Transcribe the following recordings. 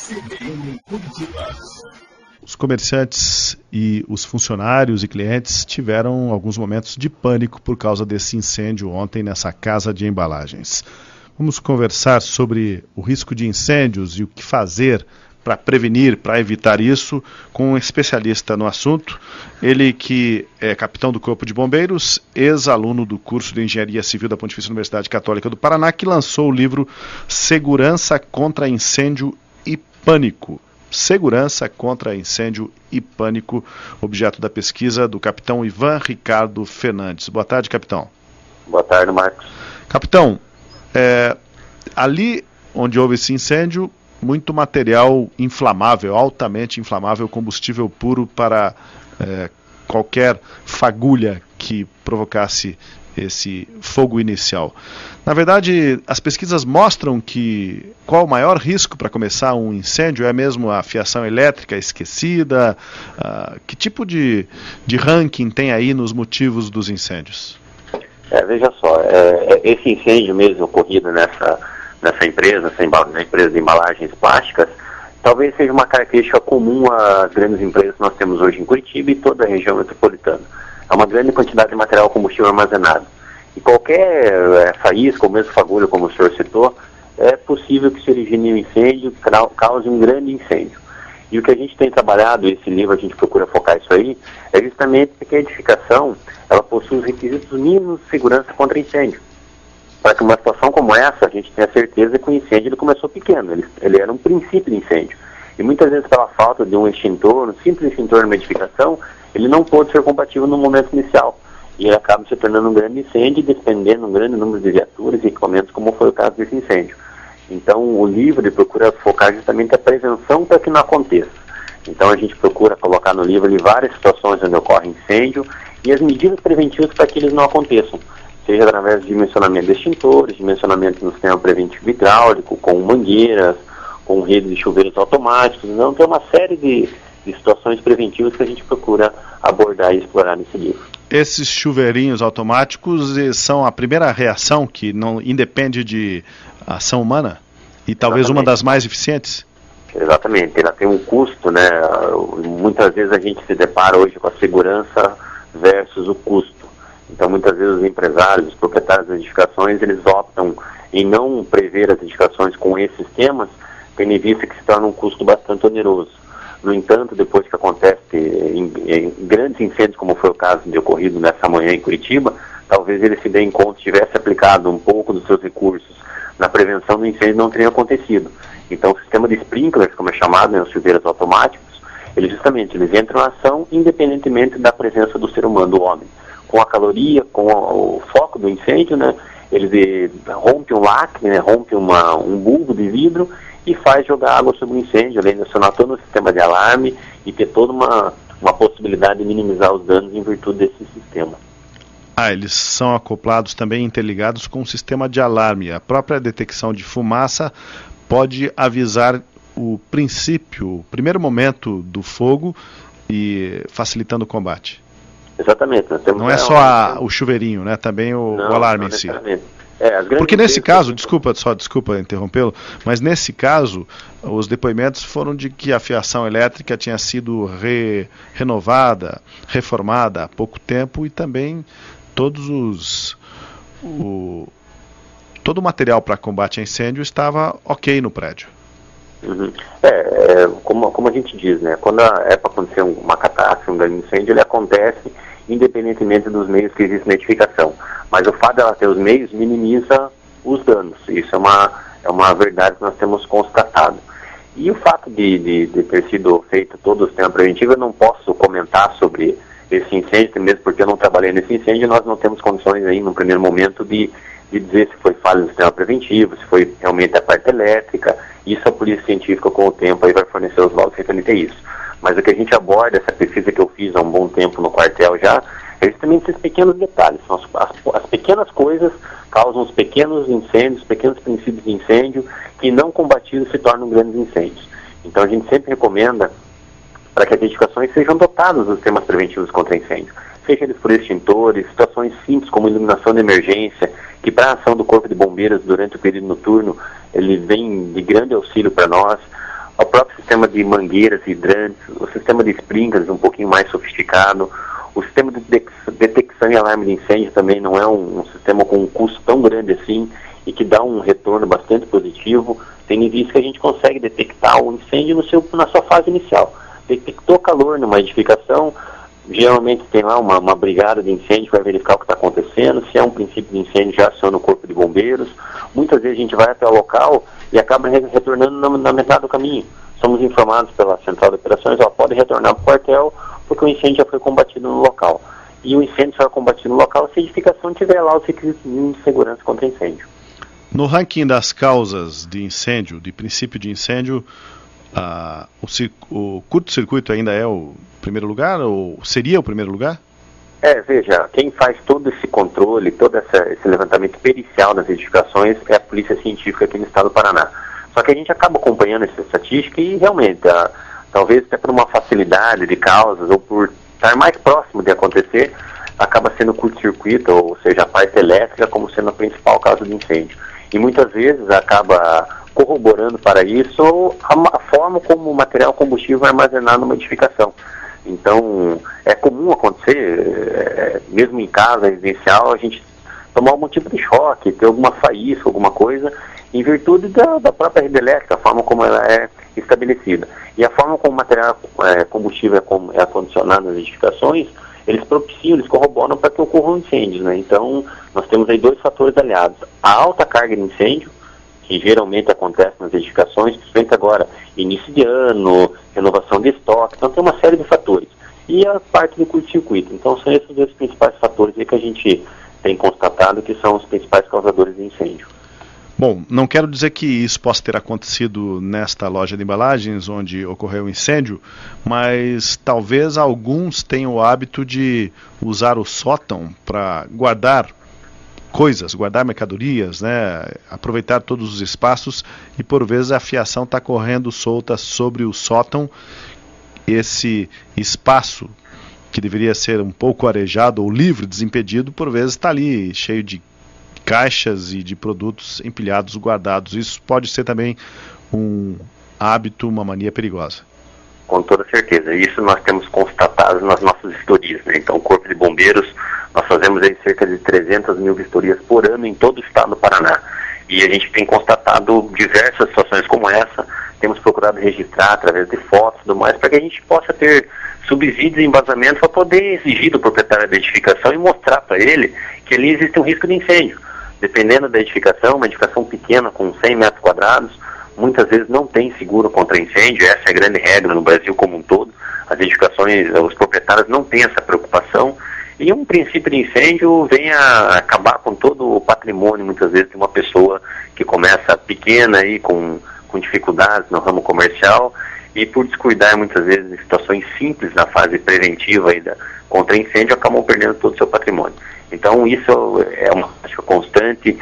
CBN Curitiba. Os comerciantes e os funcionários e clientes tiveram alguns momentos de pânico por causa desse incêndio ontem nessa casa de embalagens. Vamos conversar sobre o risco de incêndios e o que fazer para prevenir, para evitar isso, com um especialista no assunto. Ele que é capitão do Corpo de Bombeiros, ex-aluno do curso de Engenharia Civil da Pontifícia Universidade Católica do Paraná, que lançou o livro Segurança contra Incêndio e Pânico. Segurança contra Incêndio e Pânico, objeto da pesquisa do capitão Ivan Ricardo Fernandes. Boa tarde, capitão. Boa tarde, Marcos. Capitão, ali onde houve esse incêndio, muito material inflamável, altamente inflamável, combustível puro para qualquer fagulha que provocasse esse fogo inicial. Na verdade, as pesquisas mostram que qual o maior risco para começar um incêndio é mesmo a fiação elétrica esquecida. Que tipo de ranking tem aí nos motivos dos incêndios? Veja só, esse incêndio mesmo ocorrido nessa empresa, na empresa de embalagens plásticas, talvez seja uma característica comum às grandes empresas que nós temos hoje em Curitiba e toda a região metropolitana. É uma grande quantidade de material combustível armazenado. E qualquer faísca, ou mesmo fagulha, como o senhor citou, é possível que se origine um incêndio, cause um grande incêndio. E o que a gente tem trabalhado, esse livro a gente procura focar isso aí, é justamente que a edificação, ela possui os requisitos mínimos de segurança contra incêndio. Para que uma situação como essa, a gente tenha certeza que o incêndio ele começou pequeno, ele era um princípio de incêndio. E muitas vezes pela falta de um extintor, um simples extintor numa edificação, ele não pôde ser compatível no momento inicial. E ele acaba se tornando um grande incêndio e despendendo um grande número de viaturas e equipamentos, como foi o caso desse incêndio. Então o livro ele procura focar justamente a prevenção para que não aconteça. Então a gente procura colocar no livro ali várias situações onde ocorre incêndio e as medidas preventivas para que eles não aconteçam. Seja através de dimensionamento de extintores, dimensionamento no sistema preventivo hidráulico, com mangueiras, com rede de chuveiros automáticos. Então tem uma série de situações preventivas que a gente procura abordar e explorar nesse livro. Esses chuveirinhos automáticos são a primeira reação que não independe de ação humana? E talvez uma das mais eficientes? Exatamente, ela tem um custo, né? Muitas vezes a gente se depara hoje com a segurança versus o custo. Então, muitas vezes os empresários, os proprietários das edificações, eles optam em não prever as edificações com esses sistemas, tendo em vista que se torna um custo bastante oneroso. No entanto, depois que acontece em grandes incêndios, como foi o caso de ocorrido nessa manhã em Curitiba, talvez ele se dê em conta, tivesse aplicado um pouco dos seus recursos na prevenção do incêndio, não teria acontecido. Então, o sistema de sprinklers, como é chamado, né, os chuveiros automáticos, eles entram em ação independentemente da presença do ser humano, do homem. Com a caloria, com o foco do incêndio, né, ele rompe um lacre, né, rompe um bulbo de vidro e faz jogar água sobre o incêndio, além de acionar todo o sistema de alarme e ter toda uma possibilidade de minimizar os danos em virtude desse sistema. Eles são acoplados também, interligados com o sistema de alarme. A própria detecção de fumaça pode avisar o primeiro momento do fogo e facilitando o combate. Exatamente. Não é só o chuveirinho, né? Também o alarme em si. Porque nesse caso, desculpa interrompê-lo, mas nesse caso, os depoimentos foram de que a fiação elétrica tinha sido renovada, reformada há pouco tempo e também todo o material para combate a incêndio estava ok no prédio. Uhum. Como a gente diz, né? Quando é para acontecer uma catástrofe, um grande incêndio, ele acontece independentemente dos meios que existem na edificação. Mas o fato dela ter os meios minimiza os danos. Isso é uma verdade que nós temos constatado. E o fato de ter sido feito todo o sistema preventivo, eu não posso comentar sobre esse incêndio, mesmo porque eu não trabalhei nesse incêndio, nós não temos condições aí, no primeiro momento, de dizer se foi falha no sistema preventivo, se foi realmente a parte elétrica. Isso a polícia científica, com o tempo, aí vai fornecer os laudos referentes a isso. Mas o que a gente aborda, essa pesquisa que eu fiz há um bom tempo no quartel já, é justamente esses pequenos detalhes. São as pequenas coisas causam os pequenos incêndios, pequenos princípios de incêndio, que não combatidos se tornam grandes incêndios. Então a gente sempre recomenda para que as edificações sejam dotadas dos sistemas preventivos contra incêndio. Seja eles por extintores, situações simples como iluminação de emergência, que para a ação do Corpo de Bombeiros durante o período noturno, ele vem de grande auxílio para nós. o próprio sistema de mangueiras hidrantes, o sistema de sprinklers um pouquinho mais sofisticado, o sistema de detecção e alarme de incêndio também não é um sistema com um custo tão grande assim e que dá um retorno bastante positivo, tendo em vista que a gente consegue detectar o incêndio na sua fase inicial. Detectou calor numa edificação, geralmente tem lá uma brigada de incêndio que vai verificar o que está acontecendo. Se é um princípio de incêndio, já aciona o corpo de bombeiros. Muitas vezes a gente vai até o local e acaba retornando na metade do caminho. Somos informados pela central de operações, pode retornar para o quartel, porque o incêndio já foi combatido no local. E o incêndio só é combatido no local se a edificação tiver lá os requisitos de segurança contra incêndio. No ranking das causas de incêndio, de princípio de incêndio, o curto-circuito ainda é o primeiro lugar, ou seria o primeiro lugar? Veja, quem faz todo esse controle, todo esse levantamento pericial das edificações é a Polícia Científica aqui no estado do Paraná. Só que a gente acaba acompanhando essa estatística e realmente, talvez até por uma facilidade de causas ou por estar mais próximo de acontecer, acaba sendo curto-circuito, ou seja, a parte elétrica como sendo a principal causa de incêndio. E muitas vezes acaba corroborando para isso a forma como o material combustível é armazenado numa edificação. Então, é comum acontecer, mesmo em casa residencial, a gente tomar algum tipo de choque, ter alguma faísca, alguma coisa, em virtude da própria rede elétrica, a forma como ela é estabelecida. E a forma como o material combustível é acondicionado nas edificações, eles propiciam, eles corroboram para que ocorram incêndios, né? Então, nós temos aí dois fatores aliados. A alta carga de incêndio, que geralmente acontece nas edificações, principalmente agora, início de ano, renovação de estoque, então tem uma série de fatores. E a parte do curto-circuito. Então, são esses dois principais fatores aí que a gente tem constatado que são os principais causadores de incêndio. Bom, não quero dizer que isso possa ter acontecido nesta loja de embalagens onde ocorreu o incêndio, mas talvez alguns tenham o hábito de usar o sótão para guardar coisas, guardar mercadorias, né? Aproveitar todos os espaços e por vezes a fiação está correndo solta sobre o sótão. Esse espaço que deveria ser um pouco arejado ou livre, desimpedido, por vezes está ali cheio de caixas e de produtos empilhados, guardados. Isso pode ser também um hábito, uma mania perigosa. Com toda certeza. Isso nós temos constatado nas nossas vistorias, né? Então, o Corpo de Bombeiros, nós fazemos aí cerca de 300 mil vistorias por ano em todo o estado do Paraná. E a gente tem constatado diversas situações como essa. Temos procurado registrar através de fotos e tudo mais, para que a gente possa ter subsídios e embasamento para poder exigir do proprietário da edificação e mostrar para ele que ali existe um risco de incêndio. Dependendo da edificação, uma edificação pequena com 100 metros quadrados, muitas vezes não tem seguro contra incêndio. Essa é a grande regra no Brasil como um todo. As edificações, os proprietários não têm essa preocupação. E um princípio de incêndio vem a acabar com todo o patrimônio, muitas vezes, de uma pessoa que começa pequena e com dificuldades no ramo comercial e por descuidar muitas vezes em situações simples na fase preventiva aí contra incêndio, acabam perdendo todo o seu patrimônio. Então isso é uma prática constante,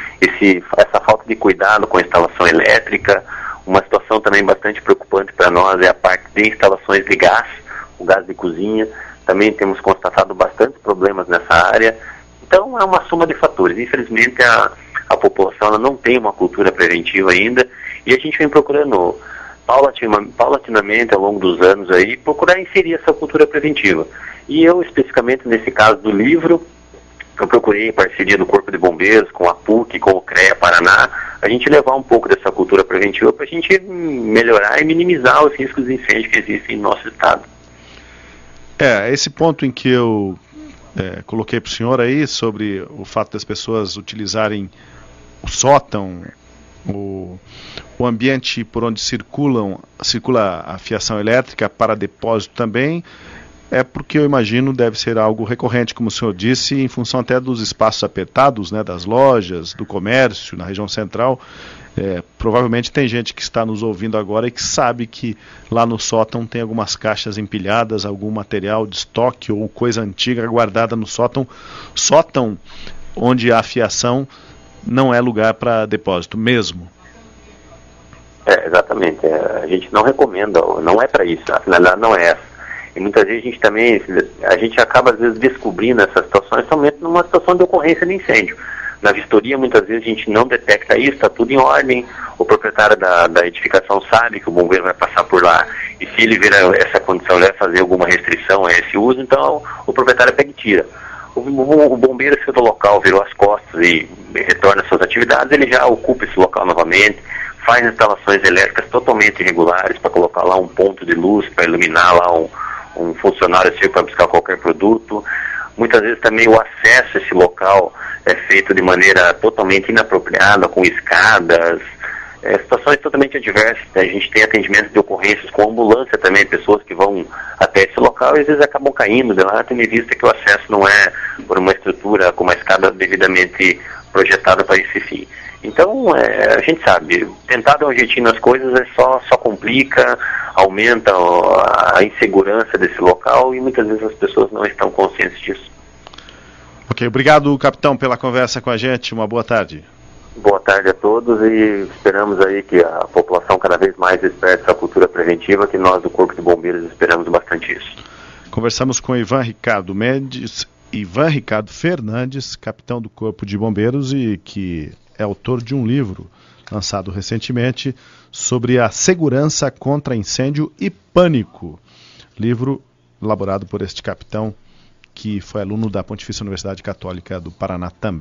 essa falta de cuidado com a instalação elétrica. Uma situação também bastante preocupante para nós é a parte de instalações de gás, o gás de cozinha. Também temos constatado bastante problemas nessa área. Então é uma soma de fatores. Infelizmente a população ela não tem uma cultura preventiva ainda e a gente vem procurando paulatinamente ao longo dos anos aí procurar inserir essa cultura preventiva. E eu especificamente nesse caso do livro, eu procurei em parceria do Corpo de Bombeiros, com a PUC, com o CREA Paraná, a gente levar um pouco dessa cultura preventiva para a gente melhorar e minimizar os riscos de incêndio que existem no nosso estado. Esse ponto em que eu coloquei para o senhor aí, sobre o fato das pessoas utilizarem o sótão, o ambiente por onde circula a fiação elétrica para depósito também, é porque eu imagino deve ser algo recorrente, como o senhor disse, em função até dos espaços apertados, né, das lojas, do comércio, na região central. Provavelmente tem gente que está nos ouvindo agora e que sabe que lá no sótão tem algumas caixas empilhadas, algum material de estoque ou coisa antiga guardada no sótão. Sótão onde há fiação não é lugar para depósito mesmo. Exatamente. A gente não recomenda, não é para isso, a finalidade não é essa. E muitas vezes a gente acaba às vezes descobrindo essas situações somente numa situação de ocorrência de incêndio. Na vistoria muitas vezes a gente não detecta isso, está tudo em ordem, o proprietário da edificação sabe que o bombeiro vai passar por lá, e se ele ver essa condição, ele vai fazer alguma restrição a esse uso, então o proprietário pega e tira. O bombeiro saiu do local, virou as costas e retorna às suas atividades, ele já ocupa esse local novamente, faz instalações elétricas totalmente irregulares para colocar lá um ponto de luz, para iluminar lá um funcionário seu para buscar qualquer produto. Muitas vezes também o acesso a esse local é feito de maneira totalmente inapropriada, com escadas, situações totalmente adversas. A gente tem atendimento de ocorrências com ambulância também, pessoas que vão até esse local e às vezes acabam caindo de lá, tendo em vista que o acesso não é por uma estrutura com uma escada devidamente projetada para esse fim. Então, a gente sabe, tentar dar um jeitinho nas coisas só complica, aumenta a insegurança desse local e muitas vezes as pessoas não estão conscientes disso. Ok, obrigado, capitão, pela conversa com a gente. Uma boa tarde. Boa tarde a todos e esperamos aí que a população cada vez mais desperte essa cultura preventiva, que nós do Corpo de Bombeiros esperamos bastante isso. Conversamos com Ivan Ricardo Fernandes, capitão do Corpo de Bombeiros e que é autor de um livro lançado recentemente sobre a segurança contra incêndio e pânico. Livro elaborado por este capitão que foi aluno da Pontifícia Universidade Católica do Paraná também.